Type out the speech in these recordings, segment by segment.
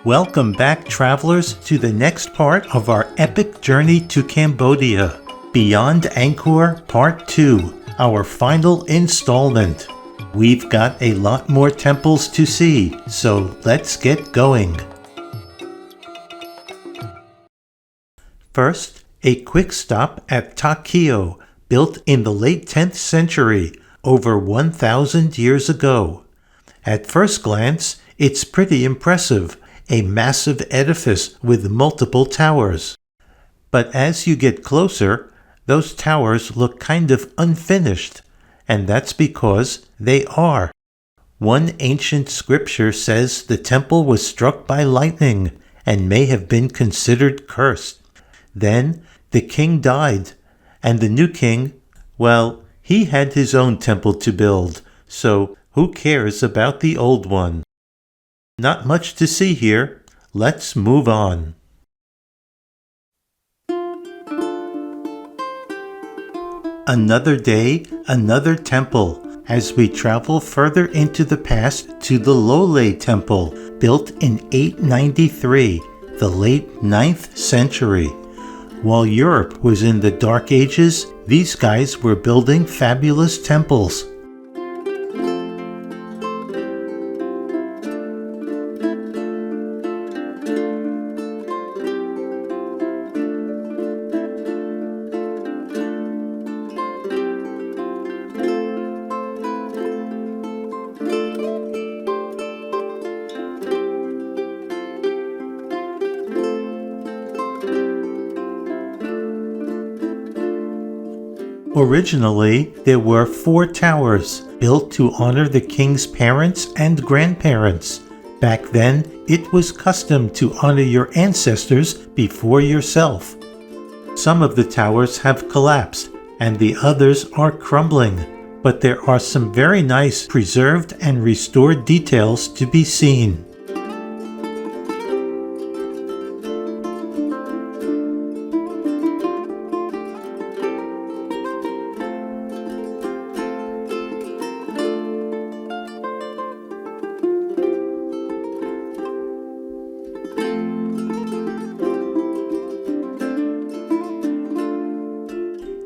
Welcome back, travelers, to the next part of our epic journey to Cambodia. Beyond Angkor Part 2, our final installment. We've got a lot more temples to see, so let's get going. First, a quick stop at Ta Keo, built in the late 10th century, over 1,000 years ago. At first glance, it's pretty impressive. A massive edifice with multiple towers. But as you get closer, those towers look kind of unfinished, and that's because they are. One ancient scripture says the temple was struck by lightning and may have been considered cursed. Then the king died, and the new king, well, he had his own temple to build, so who cares about the old one? Not much to see here. Let's move on. Another day, another temple, as we travel further into the past to the Lole Temple, built in 893, the late 9th century. While Europe was in the Dark Ages, these guys were building fabulous temples. Originally, there were 4 towers, built to honor the king's parents and grandparents. Back then, it was custom to honor your ancestors before yourself. Some of the towers have collapsed, and the others are crumbling, but there are some very nice preserved and restored details to be seen.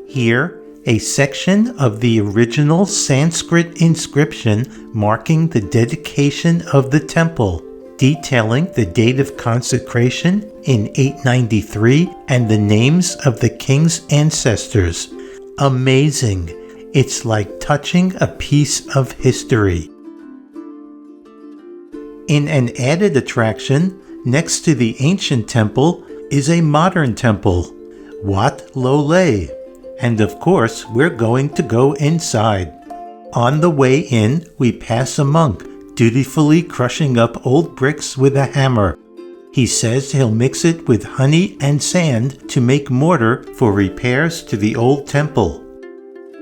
Here, a section of the original Sanskrit inscription marking the dedication of the temple, detailing the date of consecration in 893 and the names of the king's ancestors. Amazing! It's like touching a piece of history. In an added attraction, next to the ancient temple is a modern temple, Wat Lole. And of course, we're going to go inside. On the way in, we pass a monk, dutifully crushing up old bricks with a hammer. He says he'll mix it with honey and sand to make mortar for repairs to the old temple.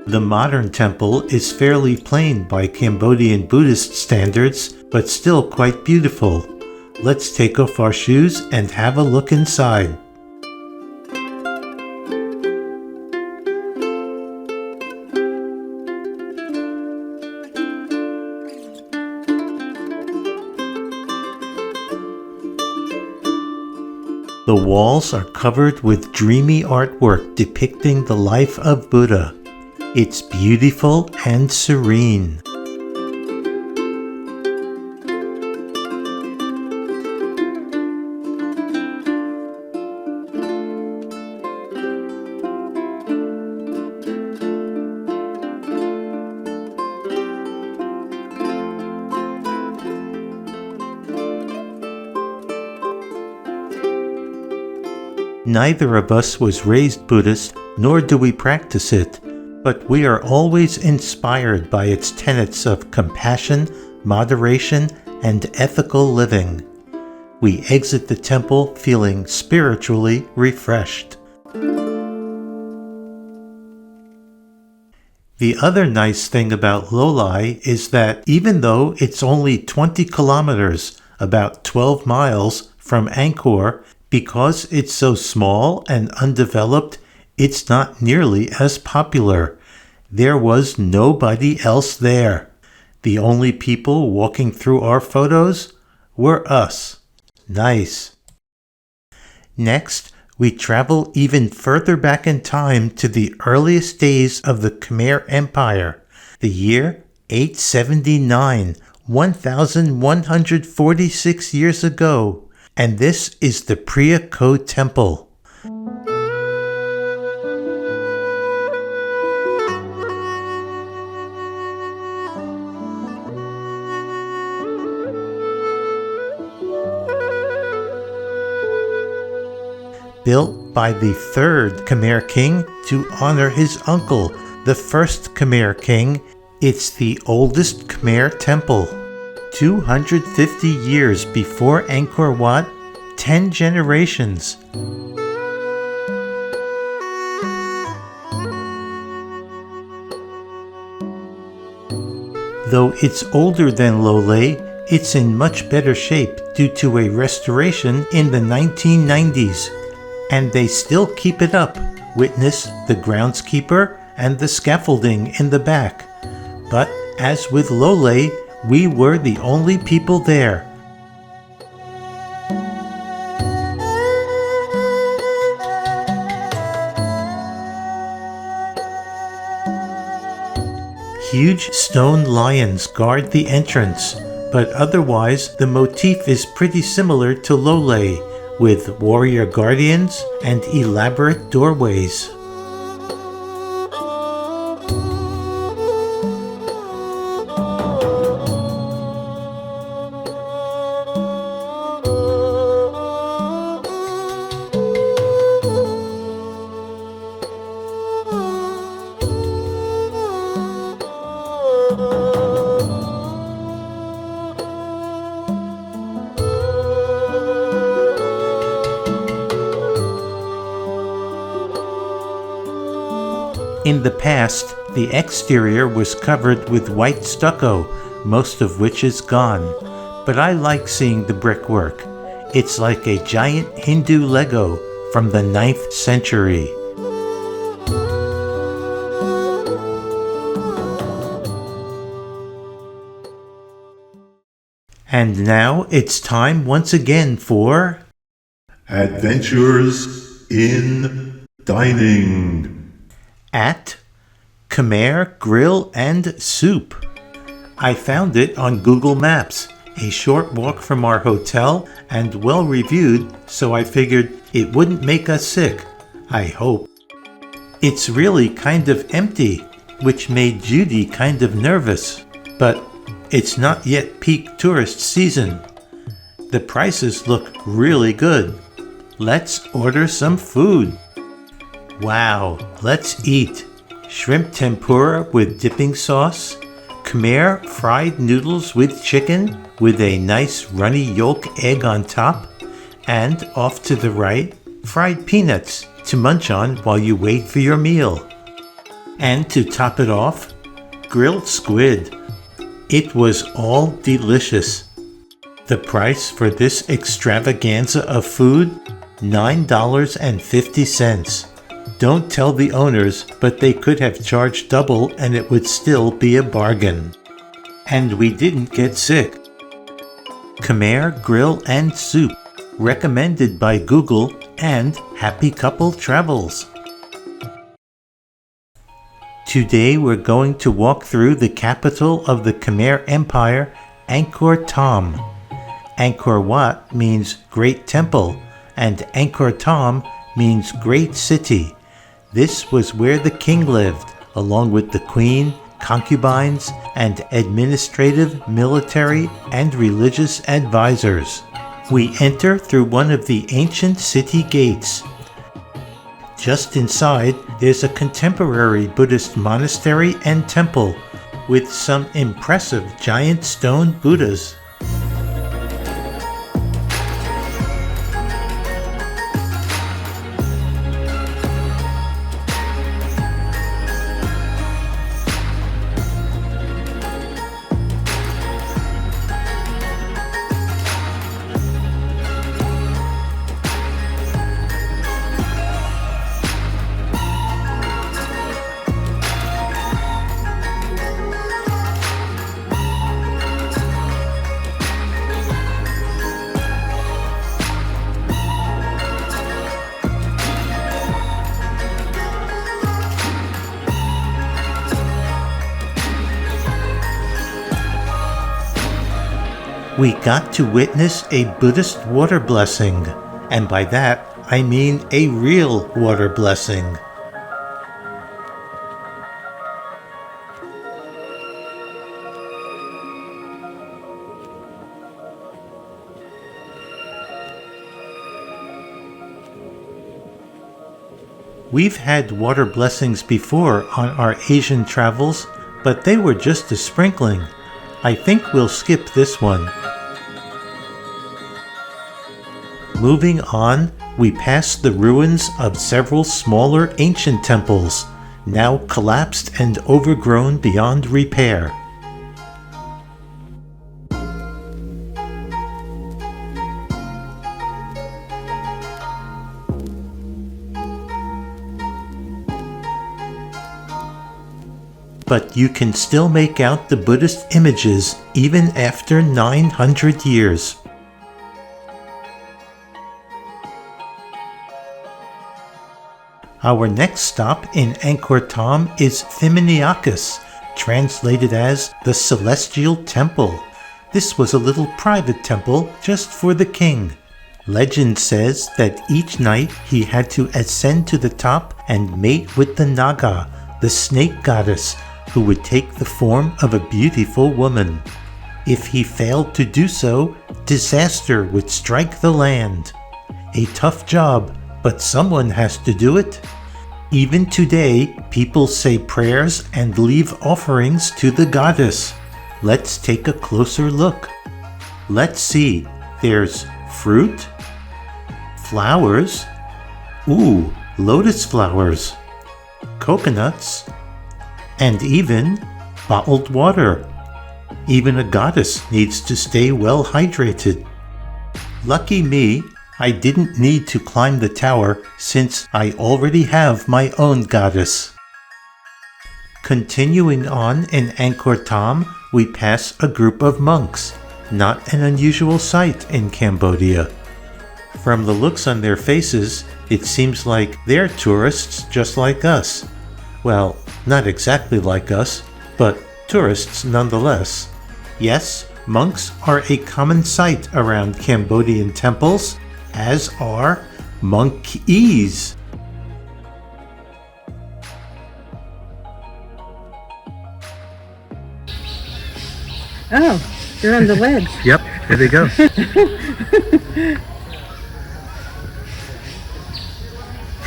The modern temple is fairly plain by Cambodian Buddhist standards, but still quite beautiful. Let's take off our shoes and have a look inside. The walls are covered with dreamy artwork depicting the life of Buddha. It's beautiful and serene. Neither of us was raised Buddhist, nor do we practice it, but we are always inspired by its tenets of compassion, moderation, and ethical living. We exit the temple feeling spiritually refreshed. The other nice thing about Lolai is that even though it's only 20 kilometers, about 12 miles from Angkor, because it's so small and undeveloped, it's not nearly as popular. There was nobody else there. The only people walking through our photos were us. Nice. Next, we travel even further back in time to the earliest days of the Khmer Empire, the year 879, 1,146 years ago, and this is the Priya Ko Temple. Built by the third Khmer king to honor his uncle, the first Khmer king, it's the oldest Khmer temple. 250 years before Angkor Wat, 10 generations. Though it's older than Lolai, it's in much better shape due to a restoration in the 1990s. And they still keep it up, witness the groundskeeper and the scaffolding in the back. But as with Lolai, we were the only people there. Huge stone lions guard the entrance, but otherwise the motif is pretty similar to Lolai, with warrior guardians and elaborate doorways. In the past, the exterior was covered with white stucco, most of which is gone. But I like seeing the brickwork. It's like a giant Hindu Lego from the 9th century. And now it's time once again for Adventures in Dining at Khmer Grill and Soup. I found it on Google Maps, a short walk from our hotel and well reviewed, so I figured it wouldn't make us sick. I hope. It's really kind of empty, which made Judy kind of nervous, but it's not yet peak tourist season. The prices look really good. Let's order some food. Wow, let's eat. Shrimp tempura with dipping sauce, Khmer fried noodles with chicken with a nice runny yolk egg on top, and off to the right, fried peanuts to munch on while you wait for your meal. And to top it off, grilled squid. It was all delicious. The price for this extravaganza of food? $9.50. Don't tell the owners, but they could have charged double and it would still be a bargain. And we didn't get sick. Khmer Grill and Soup, recommended by Google and Happy Couple Travels. Today we're going to walk through the capital of the Khmer Empire, Angkor Thom. Angkor Wat means Great Temple, and Angkor Thom means Great City. This was where the king lived, along with the queen, concubines, and administrative, military, and religious advisors. We enter through one of the ancient city gates. Just inside, there's a contemporary Buddhist monastery and temple with some impressive giant stone Buddhas. we got to witness a Buddhist water blessing, and by that I mean a real water blessing. We've had water blessings before on our Asian travels, but they were just a sprinkling. I think we'll skip this one. Moving on, we pass the ruins of several smaller ancient temples, now collapsed and overgrown beyond repair. But you can still make out the Buddhist images even after 900 years. Our next stop in Angkor Thom is Thiminiakis, translated as the Celestial Temple. This was a little private temple just for the king. Legend says that each night he had to ascend to the top and mate with the Naga, the snake goddess, who would take the form of a beautiful woman. If he failed to do so, disaster would strike the land. A tough job, but someone has to do it. Even today, people say prayers and leave offerings to the goddess. Let's take a closer look. Let's see, there's fruit, flowers, lotus flowers, coconuts, and even bottled water. Even a goddess needs to stay well hydrated. Lucky me, I didn't need to climb the tower since I already have my own goddess. Continuing on in Angkor Thom, we pass a group of monks, not an unusual sight in Cambodia. From the looks on their faces, it seems like they're tourists just like us. Well, not exactly like us, but tourists nonetheless. Yes, monks are a common sight around Cambodian temples, as are monkeys. Oh, they're on the ledge. Yep, there they go.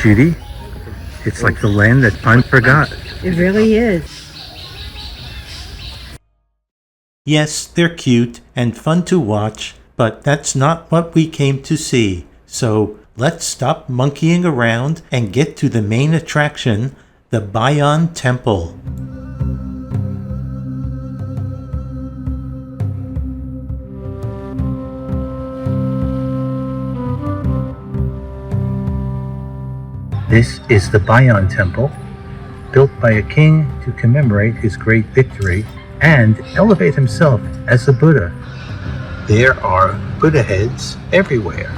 Judy, it's like the land that time forgot. It really is. Yes, they're cute and fun to watch, but that's not what we came to see. So let's stop monkeying around and get to the main attraction, the Bayon Temple. This is the Bayon Temple, built by a king to commemorate his great victory and elevate himself as a Buddha. There are Buddha heads everywhere.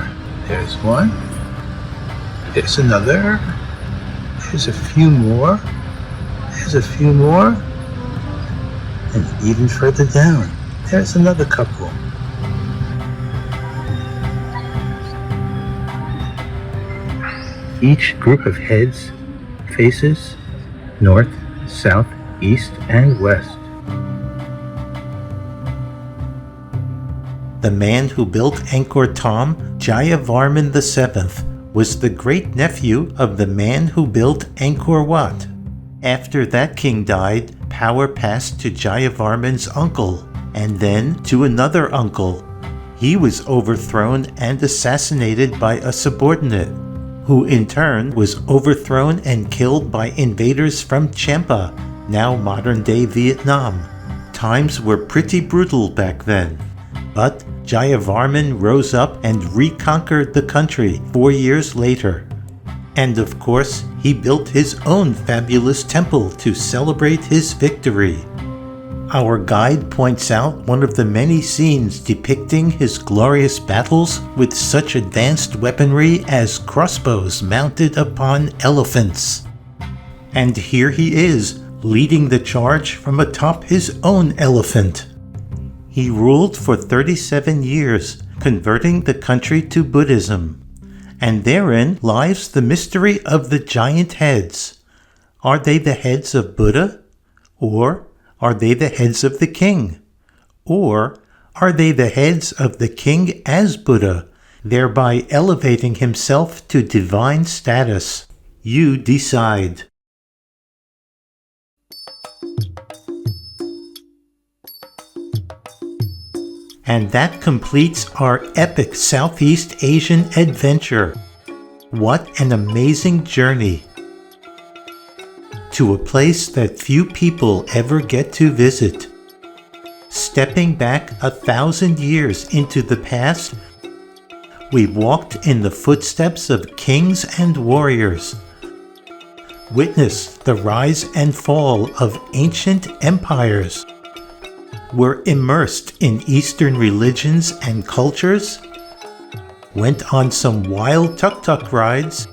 There's one, there's another, there's a few more, there's a few more, and even further down, there's another couple. Each group of heads faces north, south, east, and west. The man who built Angkor Thom, Jayavarman VII, was the great-nephew of the man who built Angkor Wat. After that king died, power passed to Jayavarman's uncle, and then to another uncle. He was overthrown and assassinated by a subordinate, who in turn was overthrown and killed by invaders from Champa, now modern-day Vietnam. Times were pretty brutal back then. But Jayavarman rose up and reconquered the country 4 years later. And of course, he built his own fabulous temple to celebrate his victory. Our guide points out one of the many scenes depicting his glorious battles with such advanced weaponry as crossbows mounted upon elephants. And here he is, leading the charge from atop his own elephant. He ruled for 37 years, converting the country to Buddhism. And therein lies the mystery of the giant heads. Are they the heads of Buddha? Or are they the heads of the king? Or are they the heads of the king as Buddha, thereby elevating himself to divine status? You decide. And that completes our epic Southeast Asian adventure. What an amazing journey! To a place that few people ever get to visit. Stepping back 1,000 years into the past, we walked in the footsteps of kings and warriors, witnessed the rise and fall of ancient empires, were immersed in Eastern religions and cultures, went on some wild tuk-tuk rides,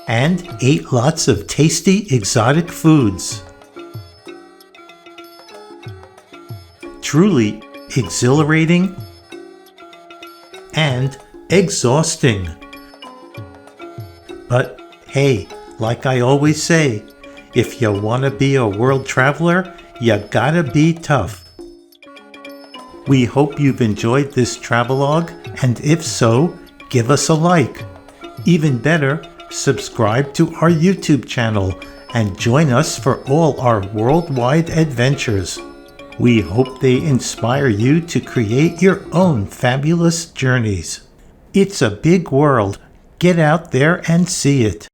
and ate lots of tasty exotic foods. Truly exhilarating and exhausting. But hey, like I always say, if you want to be a world traveler, you gotta be tough. We hope you've enjoyed this travelogue, and if so, give us a like. Even better, subscribe to our YouTube channel and join us for all our worldwide adventures. We hope they inspire you to create your own fabulous journeys. It's a big world. Get out there and see it.